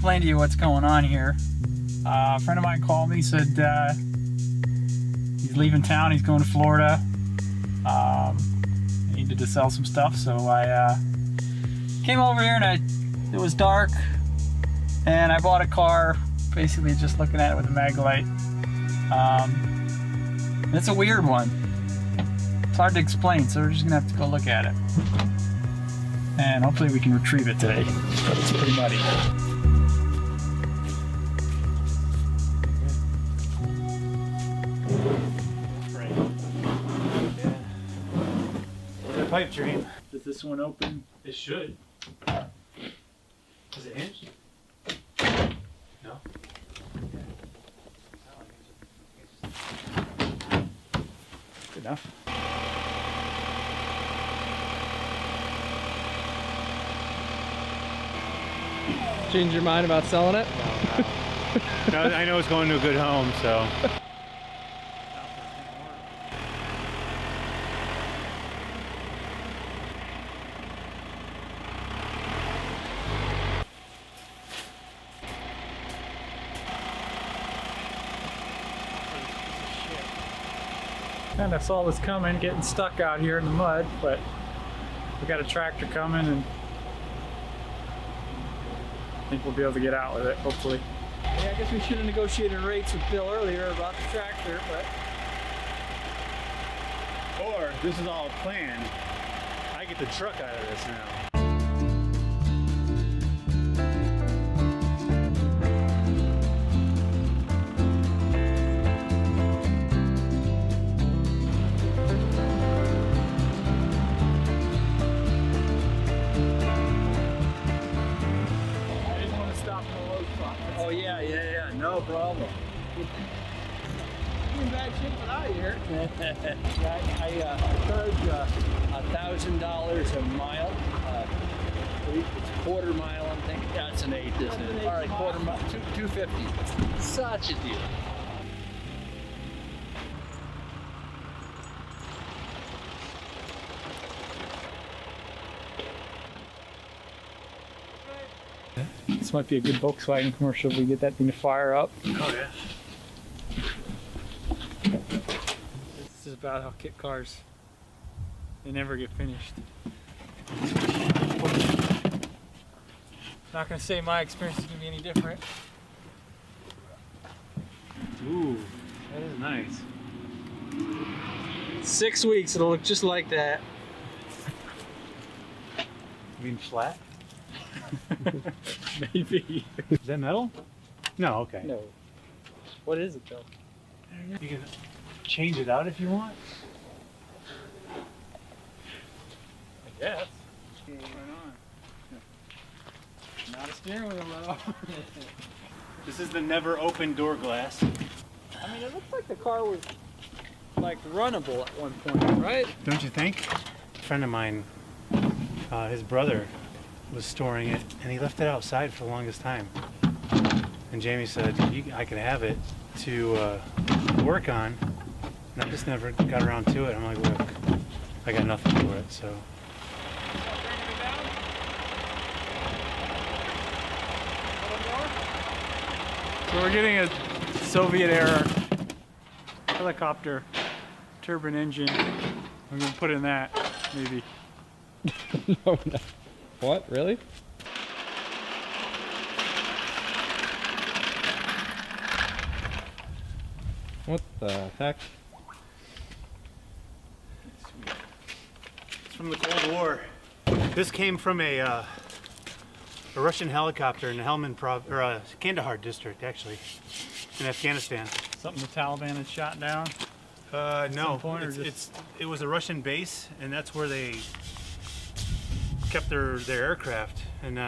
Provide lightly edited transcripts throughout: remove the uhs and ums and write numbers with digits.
explain to you what's going on here. A friend of mine called me, said he's leaving town, he's going to Florida. He needed to sell some stuff, so I came over here and it was dark, and I bought a car, basically just looking at it with a mag light. It's a weird one. It's hard to explain, so we're just gonna have to go look at it. And hopefully we can retrieve it today, but it's pretty muddy. Pipe dream. Does this one open? It should. Is it hinged? No. Good enough. Change your mind about selling it? No, I know it's going to a good home, so. Kind of saw this coming, getting stuck out here in the mud, but we got a tractor coming and I think we'll be able to get out with it, hopefully. Yeah, I guess we should have negotiated rates with Bill earlier about the tractor, but... Or, this is all planned. I get the truck out of this now. Oh yeah, no problem. You're in bad shape without here. I charge $1,000 a mile. It's a quarter mile, I'm thinking. That's an eighth, isn't it? All right, quarter mile, $250. Such a deal. This might be a good Volkswagen commercial if we get that thing to fire up. Oh yeah. This is about how kit cars, they never get finished. Not gonna say my experience is gonna be any different. Ooh, that is nice. 6 weeks, it'll look just like that. You mean flat? Maybe. Is that metal? No, okay. No. What is it though? You can change it out if you want. I guess. Right on. Not a steering wheel though. This is the never open door glass. I mean, it looks like the car was like runnable at one point, right? Don't you think? A friend of mine, his brother was storing it and he left it outside for the longest time. And Jamie said, I could have it to work on. And I just never got around to it. I'm like, look, I got nothing for it, so. So we're getting a Soviet-era helicopter turbine engine. I'm gonna put in that, maybe. No, no. What? Really? What the heck? It's from the Cold War. This came from a Russian helicopter in the Kandahar district, actually, in Afghanistan. Something the Taliban had shot down? No, point, or it was a Russian base, and that's where they kept their aircraft. And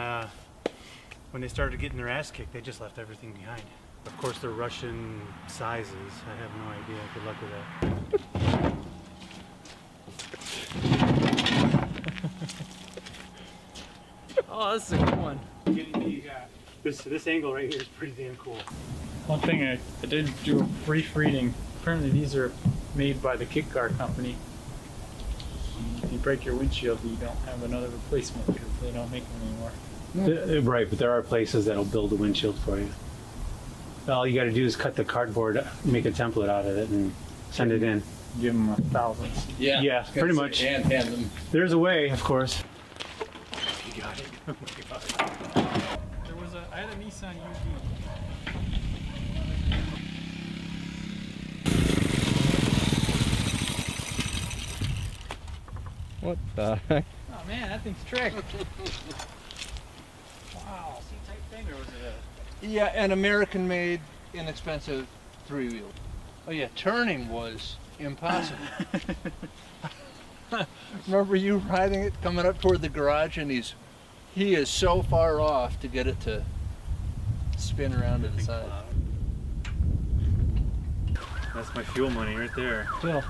when they started getting their ass kicked, they just left everything behind. Of course, they're Russian sizes. I have no idea. Good luck with that. Oh, this is a good one. This angle right here is pretty damn cool. One thing I did do a brief reading. Apparently these are made by the Kit Car company. If you break your windshield, you don't have another replacement because they don't make them anymore. Right, but there are places that'll build a windshield for you. All you got to do is cut the cardboard, make a template out of it, and send it in. Give them $1,000. Yeah. Yeah, pretty much. And hand them. There's a way, of course. You got it. Oh my God. I had a Nissan UD. What the heck? Oh man, that thing's tricked. Wow. C-type thing, or was it Yeah, an American-made, inexpensive three-wheel. Oh yeah, turning was impossible. Remember you riding it, coming up toward the garage, and he is so far off to get it to spin around to the side. That's my fuel money right there. Bill?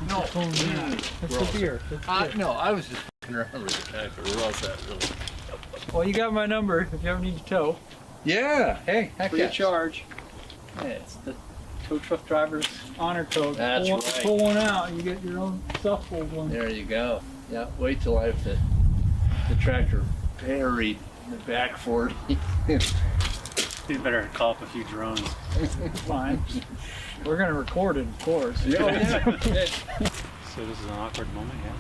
No, That's the beer. no, I was just f***ing around with the tractor. We're all set, really. Well, you got my number if you ever need to tow. Yeah, hey, heck Free yeah. of charge. Yeah, it's the tow truck driver's honor code. That's pull, right. Pull one out, you get your own self-pulled one. There you go. Yeah, wait till I have the tractor buried in the back 40. You better call up a few drones. Fine. We're gonna record it, of course. Yeah. So this is an awkward moment, yeah?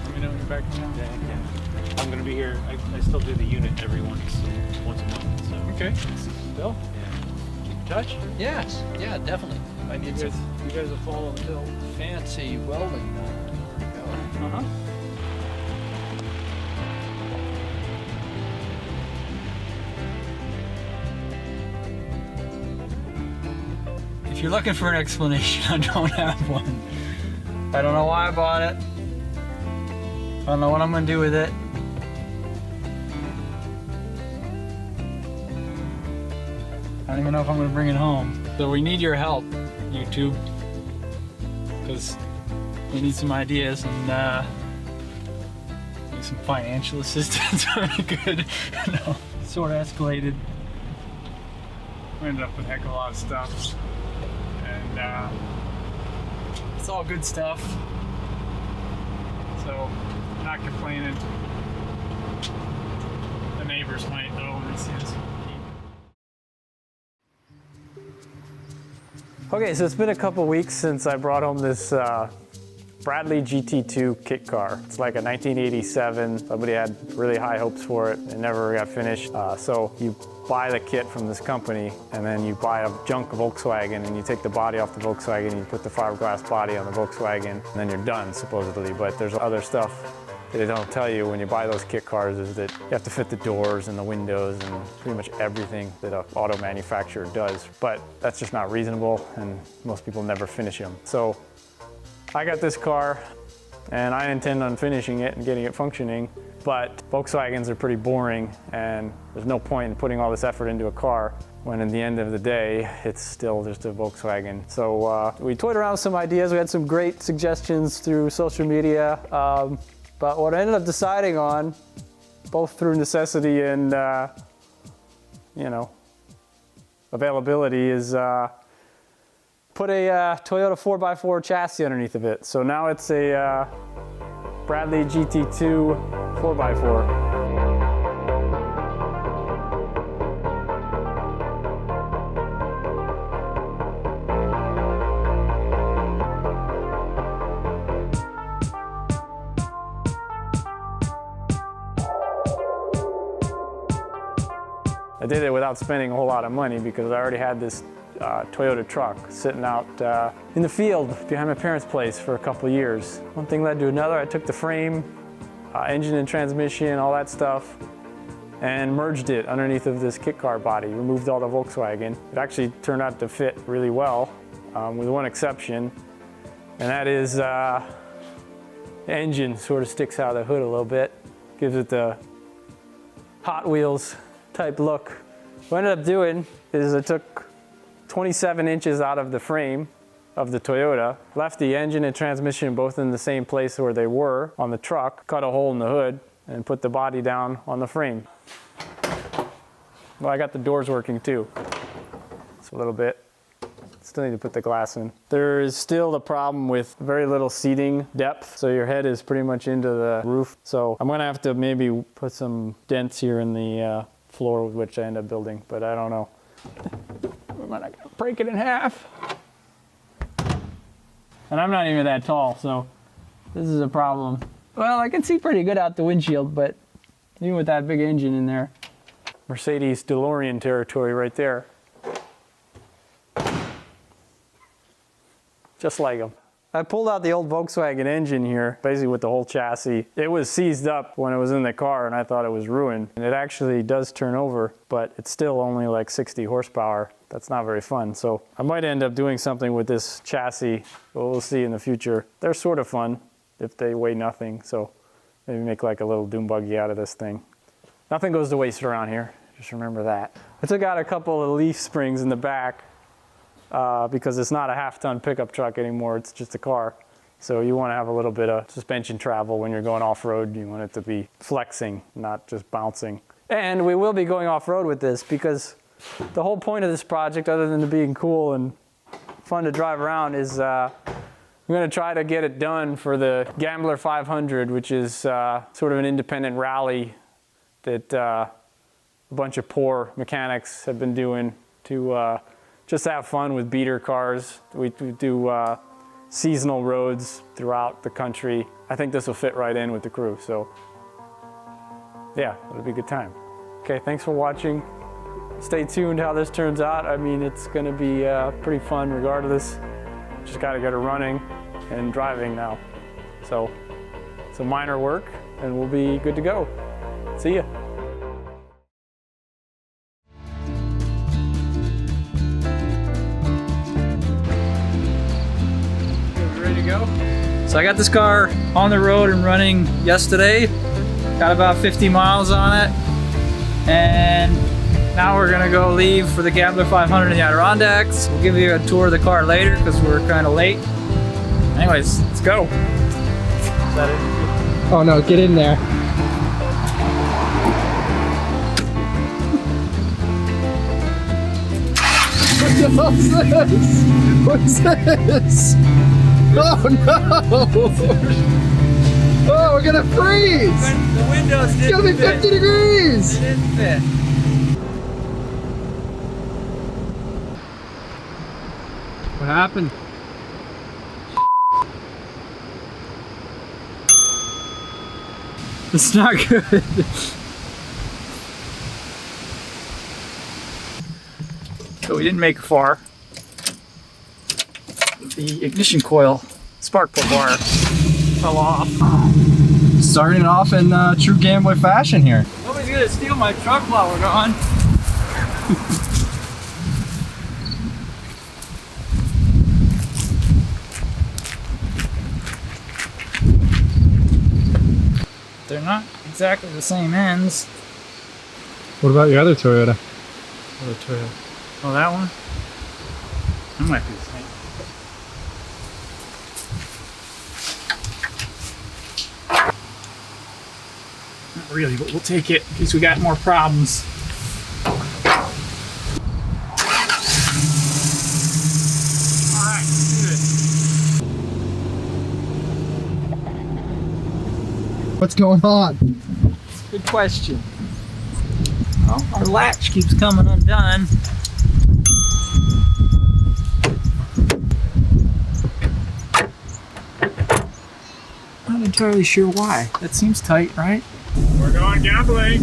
Let me know when you're back in town. Yeah. I'm gonna be here. I still do the unit every once a month. So. Okay. Bill? Yeah. Keep in touch. Yes, yeah, definitely. I You need guys, some you guys will follow the Bill. fancy welding done. Uh-huh. If you're looking for an explanation, I don't have one. I don't know why I bought it. I don't know what I'm gonna do with it. I don't even know if I'm gonna bring it home. So we need your help, YouTube, because we need some ideas and need some financial assistance. Very good. No, sort of escalated. We ended up with a heck of a lot of stuff, and it's all good stuff. So, not complaining. The neighbors might though when they see us. Okay, so it's been a couple weeks since I brought home this Bradley GT2 kit car. It's like a 1987. Somebody had really high hopes for it. It never got finished. So you buy the kit from this company, and then you buy a junk Volkswagen, and you take the body off the Volkswagen, you put the fiberglass body on the Volkswagen, and then you're done, supposedly. But there's other stuff that they don't tell you when you buy those kit cars, is that you have to fit the doors and the windows and pretty much everything that an auto manufacturer does. But that's just not reasonable, and most people never finish them. So I got this car, and I intend on finishing it and getting it functioning, but Volkswagens are pretty boring, and there's no point in putting all this effort into a car when in the end of the day, it's still just a Volkswagen. So we toyed around with some ideas. We had some great suggestions through social media. But what I ended up deciding on, both through necessity and, availability, is put a Toyota 4x4 chassis underneath of it. So now it's a Bradley GT2 4x4. I did it without spending a whole lot of money because I already had this Toyota truck sitting out in the field behind my parents' place for a couple of years. One thing led to another. I took the frame, engine and transmission, all that stuff, and merged it underneath of this kit car body, removed all the Volkswagen. It actually turned out to fit really well, with one exception, and that is the engine sort of sticks out of the hood a little bit, gives it the Hot Wheels type look. What I ended up doing is I took 27 inches out of the frame of the Toyota, left the engine and transmission both in the same place where they were on the truck, cut a hole in the hood, and put the body down on the frame. Well, I got the doors working too. It's a little bit Still need to put the glass in. There is still the problem with very little seating depth, so your head is pretty much into the roof. So I'm gonna have to maybe put some dents here in the floor, which I end up building, but I don't know. I'm gonna break it in half. And I'm not even that tall, so this is a problem. Well, I can see pretty good out the windshield, but even with that big engine in there. Mercedes DeLorean territory right there. Just like them. I pulled out the old Volkswagen engine here, basically with the whole chassis. It was seized up when it was in the car and I thought it was ruined. And it actually does turn over, but it's still only like 60 horsepower. That's not very fun. So I might end up doing something with this chassis, but we'll see in the future. They're sort of fun if they weigh nothing. So maybe make like a little dune buggy out of this thing. Nothing goes to waste around here. Just remember that. I took out a couple of leaf springs in the back because it's not a half-ton pickup truck anymore. It's just a car. So you want to have a little bit of suspension travel when you're going off-road. You want it to be flexing, not just bouncing. And we will be going off-road with this because the whole point of this project, other than it being cool and fun to drive around, is I'm going to try to get it done for the Gambler 500, which is sort of an independent rally that a bunch of poor mechanics have been doing to just have fun with beater cars. We do seasonal roads throughout the country. I think this will fit right in with the crew, so yeah, it'll be a good time. Okay, thanks for watching. Stay tuned how this turns out. I mean, it's gonna be pretty fun regardless. Just gotta get it running and driving now. So it's a minor work and we'll be good to go. See ya. So I got this car on the road and running yesterday. Got about 50 miles on it. And now we're gonna go leave for the Gambler 500 in the Adirondacks. We'll give you a tour of the car later because we're kind of late. Anyways, let's go. Is that it? Oh no, get in there. What's this? Oh no! Oh, we're gonna freeze! The windows didn't It's gonna be 50 degrees! It didn't fit. What happened? It's not good. So we didn't make it far. The ignition coil spark plug wire fell off. Starting off in true Gambler fashion here. Nobody's gonna steal my truck while we're gone. They're not exactly the same ends. What about your other Toyota? Other Toyota. Oh, that one? That might be the same. Not really, but we'll take it in case we got more problems. Alright, let's do it. What's going on? Good question. Well, our latch keeps coming undone. Not entirely sure why. That seems tight, right? We're going gambling.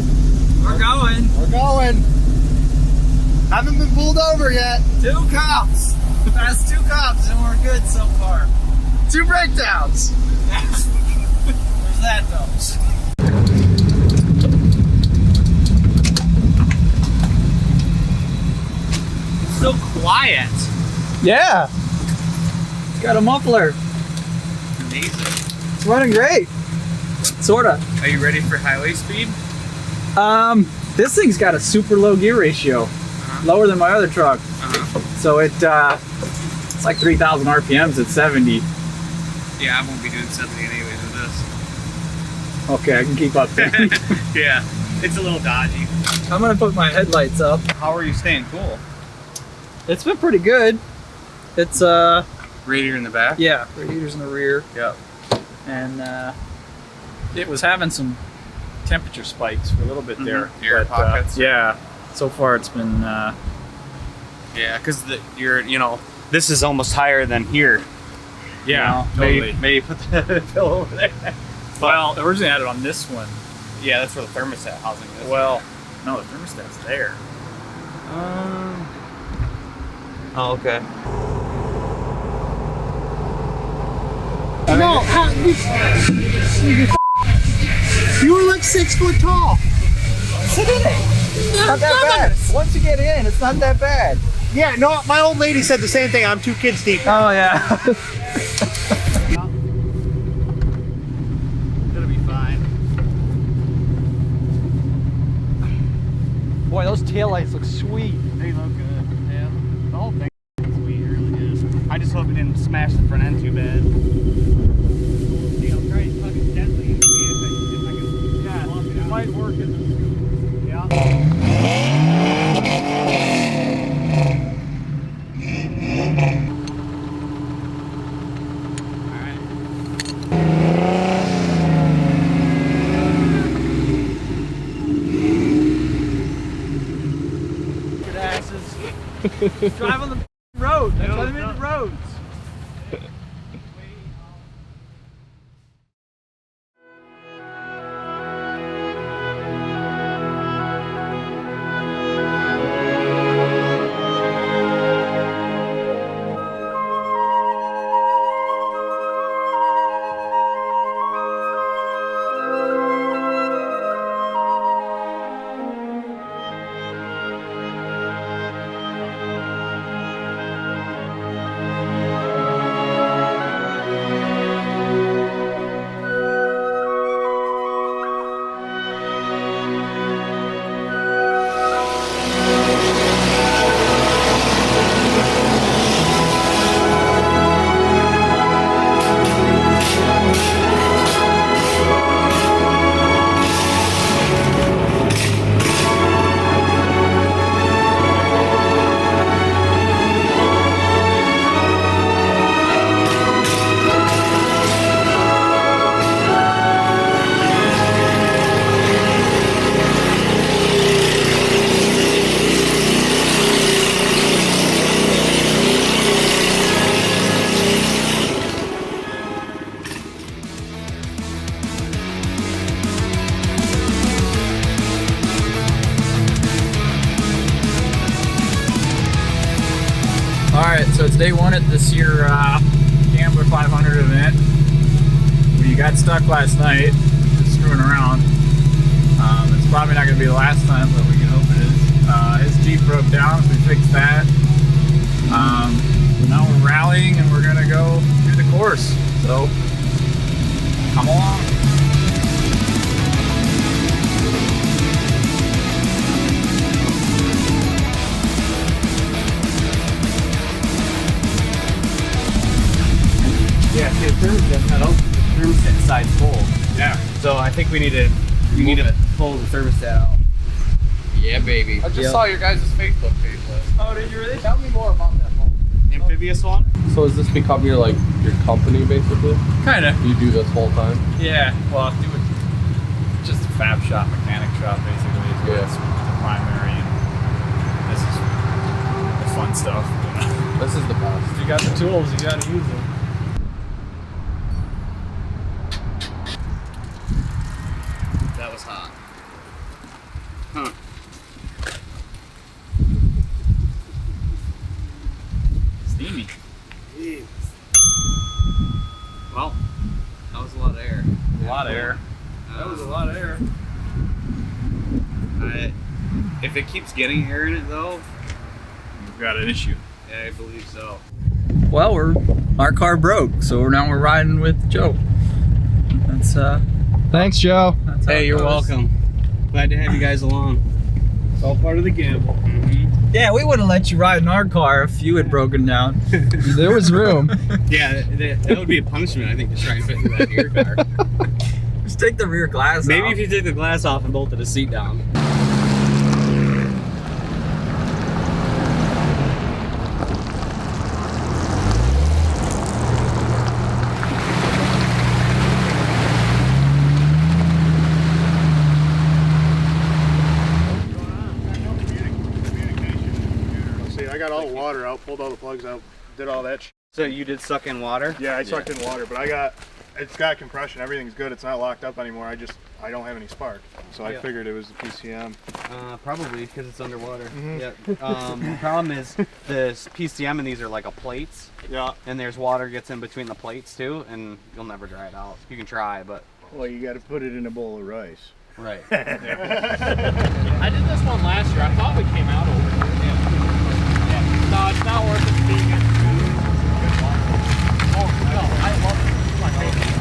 We're going. We're going. Haven't been pulled over yet. 2 cops. That's 2 cops and we're good so far. 2 breakdowns. Where's that though? So quiet. Yeah. It's got a muffler. Amazing. It's running great. Sorta. Are you ready for highway speed? This thing's got a super low gear ratio. Lower than my other truck. So it's like 3,000 RPMs at 70. Yeah, I won't be doing 70 anyways with this. Okay, I can keep up then. Yeah, it's a little dodgy. I'm gonna put my headlights up. How are you staying cool? It's been pretty good. It's Radiator in the back? yeah, radiators in the rear, Yep. and it was having some temperature spikes for a little bit there. Air pockets. Yeah. So far it's been Yeah, because this is almost higher than here. yeah, Maybe put the pillow over there. Well, originally I had it on this one. Yeah, that's where the thermostat housing is. Well, no, the thermostat's there. Oh, okay. No, you were like 6 foot tall. Sit in it. Not that bad. Once you get in, it's not that bad. Yeah, no, my old lady said the same thing. I'm 2 kids deep. Oh yeah. Gonna be fine. Boy, those taillights look sweet. They look good. Yeah. The whole thing is sweet. It really is. I just hope it didn't smash the front end too bad. Yeah, I'll try to tug it gently and see if I can. Yeah, it might work in the scoop. Yeah. Drive on the road. That's why they made the roads. Alright, so it's day one at this year Gambler 500 event. We got stuck last night, just screwing around. It's probably not going to be the last time, but we can hope it is. His Jeep broke down, so we fixed that. Now we're rallying and we're going to go through the course. So, come along. Yeah, see, the thermostat not open. The thermostat side's full. Yeah. So I think we need to pull the thermostat out. Yeah, baby. I just saw your guys' Facebook page list. Oh, did you really? Tell me more about that home. Amphibious one? So has this become your company basically? Kind of. You do this whole time? Yeah, well, do it. Just a fab shop, mechanic shop, basically. Is Yeah. what's the primary, and this is the fun stuff. This is the best. If you got the tools, you got to use them. That was hot. Huh. Steamy. Well, that was a lot of air. A lot of air. That was a lot of air. If it keeps getting air in it though, We've got an issue. yeah, I believe so. Well, our car broke, so now we're riding with Joe. That's Thanks, Joe. that's how Hey, it you're goes. welcome. Glad to have you guys along. It's all part of the gamble. Mm-hmm. Yeah, we would have let you ride in our car if you had broken down. There was room. Yeah, that would be a punishment, I think, to try and fit into that your car. Just take the rear glass Maybe off. if you take the glass off and bolted the seat down. I got all the water out, pulled all the plugs out, did all that. So you did suck in water? Yeah, I sucked in water, but it's got compression. Everything's good. It's not locked up anymore. I don't have any spark, so I figured it was the PCM. Probably because it's underwater. Yeah. The problem is the PCM in these are like a plates. Yeah. And there's water gets in between the plates too, and you'll never dry it out. You can try, but. Well, you got to put it in a bowl of rice. Right. I did this one last year. I thought we came out over it. Yeah. No, it's not worth it being good. Oh, no, I love it. It's my favorite.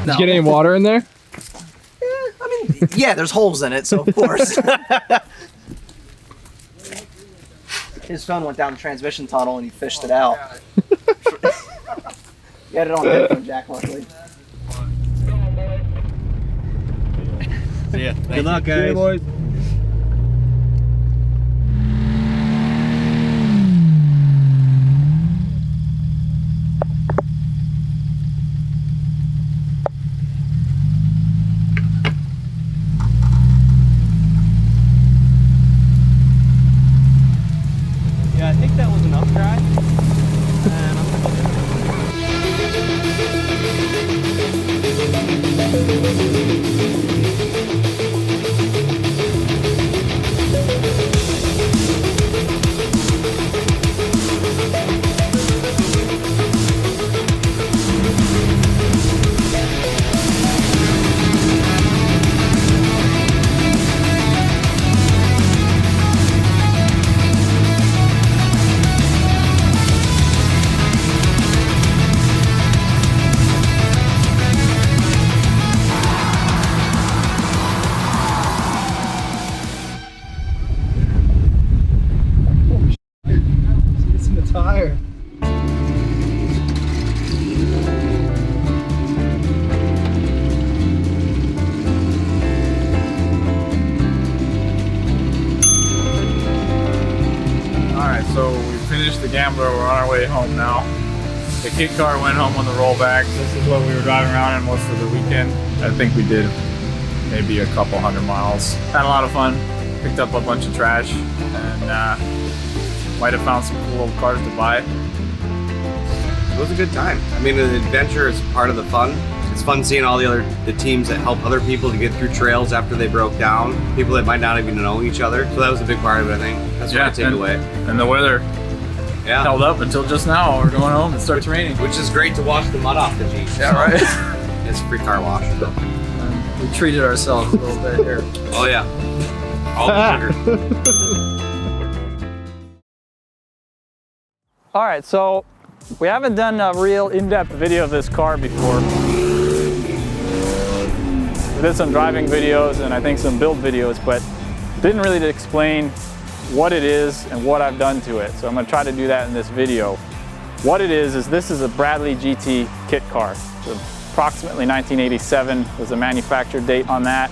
Did you get any water in there? Yeah, there's holes in it, so of course. His phone went down the transmission tunnel and he fished it out. He had it on the headphone jack, luckily. See ya. Good luck, guys. See you, boys. Yeah, I think that was enough dry. And I'm It's in the tire. Alright, so we finished the Gambler, we're on our way home now. The Kit Car went home on the rollbacks. This is what we were driving around in most of the weekend. I think we did maybe a couple 100 miles. Had a lot of fun, picked up a bunch of trash, and might have found some cool old cars to buy. It was a good time. I mean, the adventure is part of the fun. It's fun seeing all the teams that help other people to get through trails after they broke down. People that might not even know each other. So that was a big part of it, I think. That's what I take away. And the weather held up until just now. We're going home, it starts raining. Which is great to wash the mud off the Jeep. Yeah, right. It's a free car wash. We treated ourselves a little bit here. Oh yeah. All the sugar. All right, so we haven't done a real in-depth video of this car before. We did some driving videos and I think some build videos, but didn't really explain what it is and what I've done to it. So I'm gonna try to do that in this video. What it is this is a Bradley GT kit car. It's approximately 1987 was the manufacture date on that.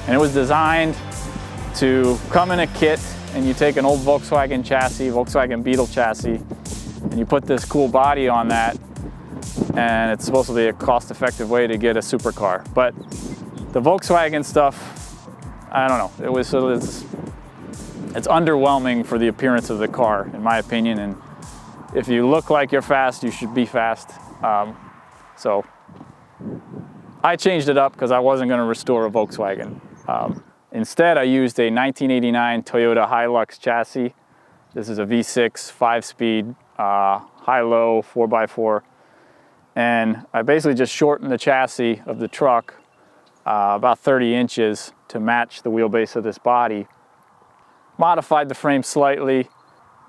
And it was designed to come in a kit, and you take an old Volkswagen chassis, Volkswagen Beetle chassis, and you put this cool body on that, and it's supposed to be a cost-effective way to get a supercar. But the Volkswagen stuff, I don't know, it's underwhelming for the appearance of the car, in my opinion, and if you look like you're fast, you should be fast. So I changed it up because I wasn't going to restore a Volkswagen. Instead, I used a 1989 Toyota Hilux chassis. This is a V6, 5-speed, high-low, 4x4. And I basically just shortened the chassis of the truck about 30 inches to match the wheelbase of this body. Modified the frame slightly,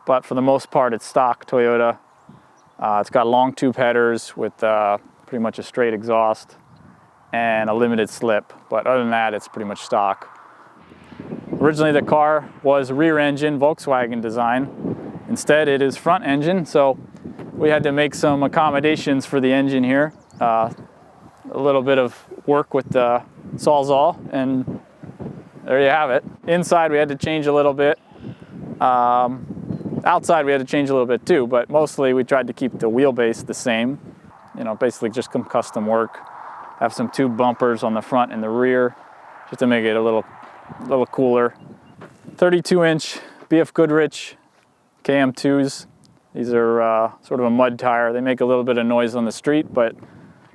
but for the most part, it's stock Toyota. It's got long tube headers with pretty much a straight exhaust and a limited slip. But other than that, it's pretty much stock. Originally, the car was rear engine Volkswagen design. Instead, it is front engine, so we had to make some accommodations for the engine here. A little bit of work with the Sawzall, and there you have it. Inside we had to change a little bit. Outside we had to change a little bit too, but mostly we tried to keep the wheelbase the same. You know, basically just some custom work. Have some tube bumpers on the front and the rear, just to make it a little cooler. 32-inch BF Goodrich KM2s. These are sort of a mud tire. They make a little bit of noise on the street, but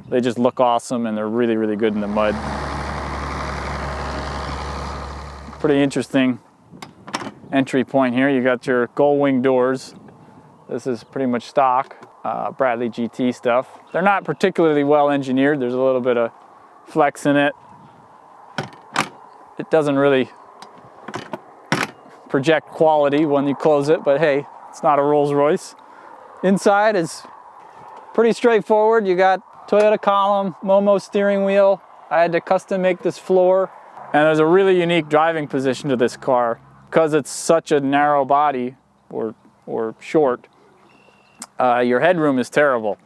they just look awesome and they're really, really good in the mud. Pretty interesting entry point here. You got your gull wing doors. This is pretty much stock Bradley GT stuff. They're not particularly well engineered. There's a little bit of flex in it. It doesn't really project quality when you close it, but hey, it's not a Rolls Royce. Inside is pretty straightforward. You got Toyota column, Momo steering wheel. I had to custom make this floor. And there's a really unique driving position to this car. Because it's such a narrow body, or short, your headroom is terrible.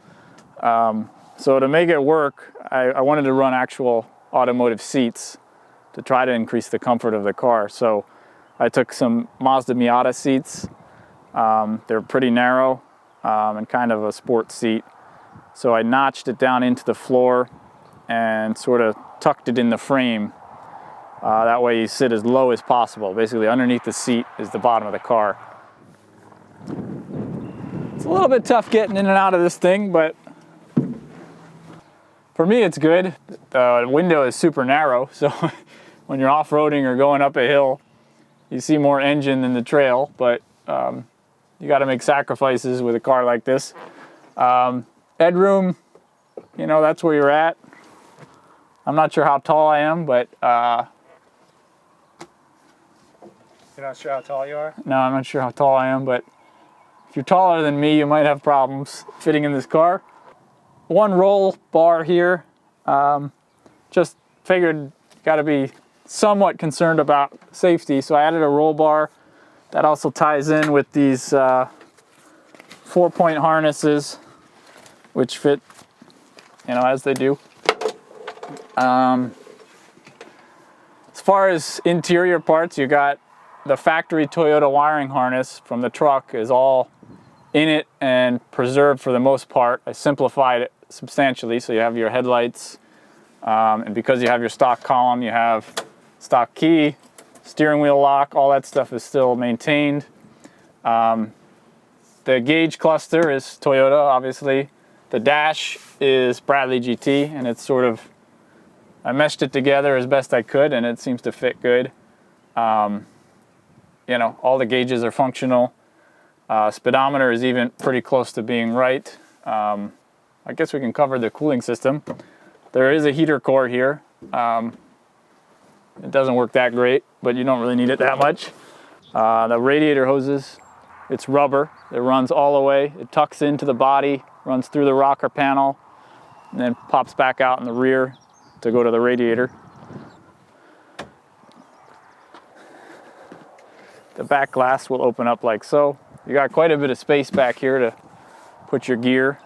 So to make it work, I wanted to run actual automotive seats to try to increase the comfort of the car. So I took some Mazda Miata seats. They're pretty narrow and kind of a sport seat. So I notched it down into the floor and sort of tucked it in the frame. That way you sit as low as possible. Basically underneath the seat is the bottom of the car. It's a little bit tough getting in and out of this thing, but for me it's good. The window is super narrow, so when you're off-roading or going up a hill, you see more engine than the trail, but you got to make sacrifices with a car like this. Headroom, you know, that's where you're at. I'm not sure how tall I am, but You're not sure how tall you are? no, I'm not sure how tall I am, but if you're taller than me, you might have problems fitting in this car. One roll bar here. Just figured got to be somewhat concerned about safety, so I added a roll bar. That also ties in with these 4-point harnesses, which fit, you know, as they do. As far as interior parts, you got the factory Toyota wiring harness from the truck is all in it and preserved for the most part. I simplified it substantially, so you have your headlights, and because you have your stock column, you have stock key, steering wheel lock, all that stuff is still maintained. The gauge cluster is Toyota, obviously. The dash is Bradley GT, and it's sort of, I meshed it together as best I could, and it seems to fit good. You know, all the gauges are functional. Speedometer is even pretty close to being right. I guess we can cover the cooling system. There is a heater core here. It doesn't work that great, but you don't really need it that much. The radiator hoses, it's rubber. It runs all the way. It tucks into the body, runs through the rocker panel, and then pops back out in the rear to go to the radiator. The back glass will open up like so. You got quite a bit of space back here to put your gear.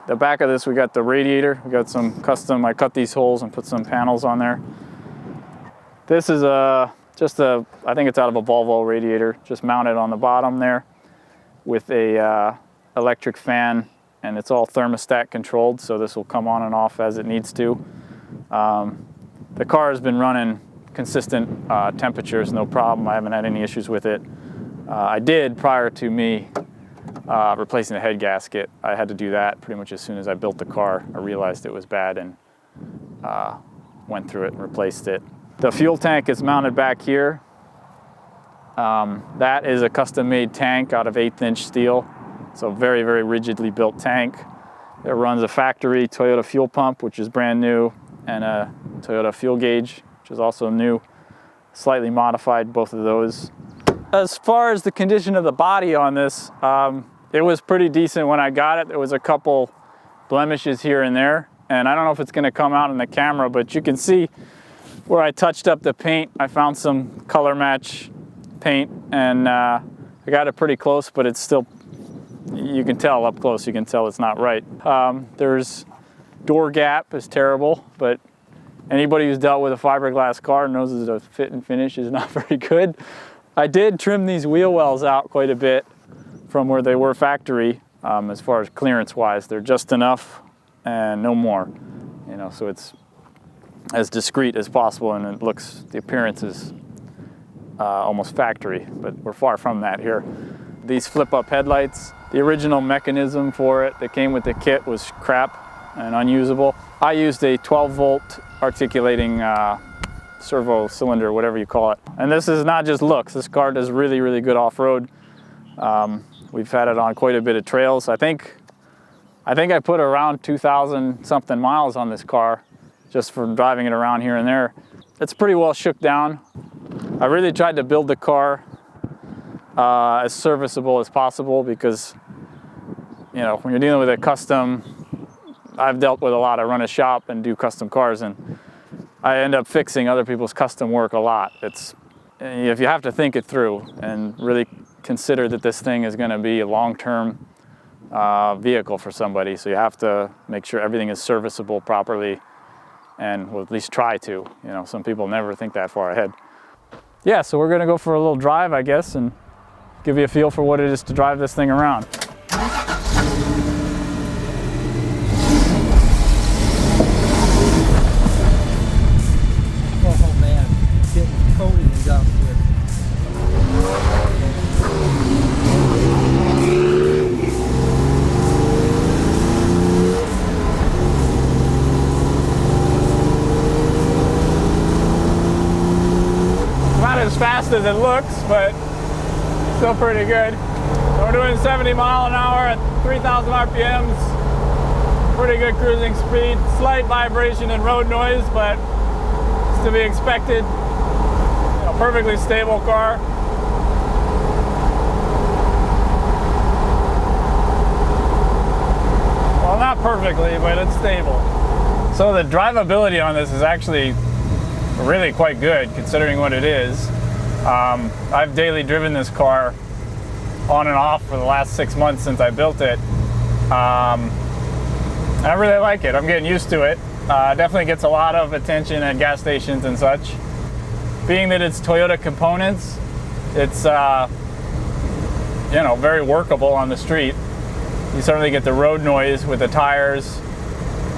The back of this, we got the radiator. We got some custom, I cut these holes and put some panels on there. This is I think it's out of a Volvo radiator, just mounted on the bottom there with a electric fan, and it's all thermostat controlled, so this will come on and off as it needs to. The car has been running consistent temperatures, no problem. I haven't had any issues with it. I did prior to me replacing the head gasket. I had to do that pretty much as soon as I built the car. I realized it was bad and went through it and replaced it. The fuel tank is mounted back here. That is a custom-made tank out of 1/8-inch steel. It's a very, very rigidly built tank. It runs a factory Toyota fuel pump, which is brand new, and a Toyota fuel gauge, which is also new. Slightly modified, both of those. As far as the condition of the body on this, it was pretty decent when I got it. There was a couple blemishes here and there, and I don't know if it's gonna come out in the camera, but you can see where I touched up the paint. I found some color match paint, and I got it pretty close, but it's still, you can tell up close, you can tell it's not right. There's door gap is terrible, but Anybody who's dealt with a fiberglass car knows that the fit and finish is not very good. I did trim these wheel wells out quite a bit from where they were factory. As far as clearance wise, they're just enough and no more, you know, so it's as discreet as possible, and it looks, the appearance is almost factory, but we're far from that here. These flip up headlights, the original mechanism for it that came with the kit was crap and unusable. I used a 12 volt articulating servo cylinder, whatever you call it. And this is not just looks, this car does really, really good off-road. We've had it on quite a bit of trails. I think I put around 2,000 something miles on this car just from driving it around here and there. It's pretty well shook down. I really tried to build the car as serviceable as possible because, you know, when you're dealing with a custom, I've dealt with a lot. I run a shop and do custom cars, and I end up fixing other people's custom work a lot. If you have to think it through and really consider that this thing is going to be a long-term vehicle for somebody, so you have to make sure everything is serviceable properly, and well, at least try to. You know, some people never think that far ahead. Yeah, so we're going to go for a little drive, I guess, and give you a feel for what it is to drive this thing around. Oh man, it's getting coated and dust here. Not as fast as it looks, but still pretty good. So we're doing 70 mile an hour at 3,000 RPMs. Pretty good cruising speed. Slight vibration and road noise, but it's to be expected. You know, perfectly stable car. Well, not perfectly, but it's stable. So the drivability on this is actually really quite good considering what it is. I've daily driven this car on and off for the last 6 months since I built it. I really like it. I'm getting used to it. Definitely gets a lot of attention at gas stations and such. Being that it's Toyota components, it's you know, very workable on the street. You certainly get the road noise with the tires,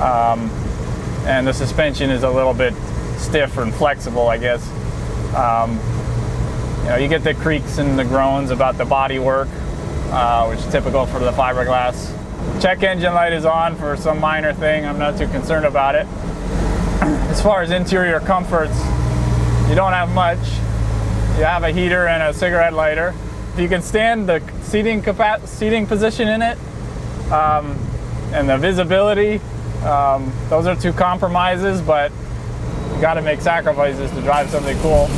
and the suspension is a little bit stiff and flexible, I guess. You know, you get the creaks and the groans about the body work, which is typical for the fiberglass. Check engine light is on for some minor thing. I'm not too concerned about it. As far as interior comforts, you don't have much. You have a heater and a cigarette lighter. If you can stand the seating position in it, and the visibility, those are two compromises, but you got to make sacrifices to drive something cool.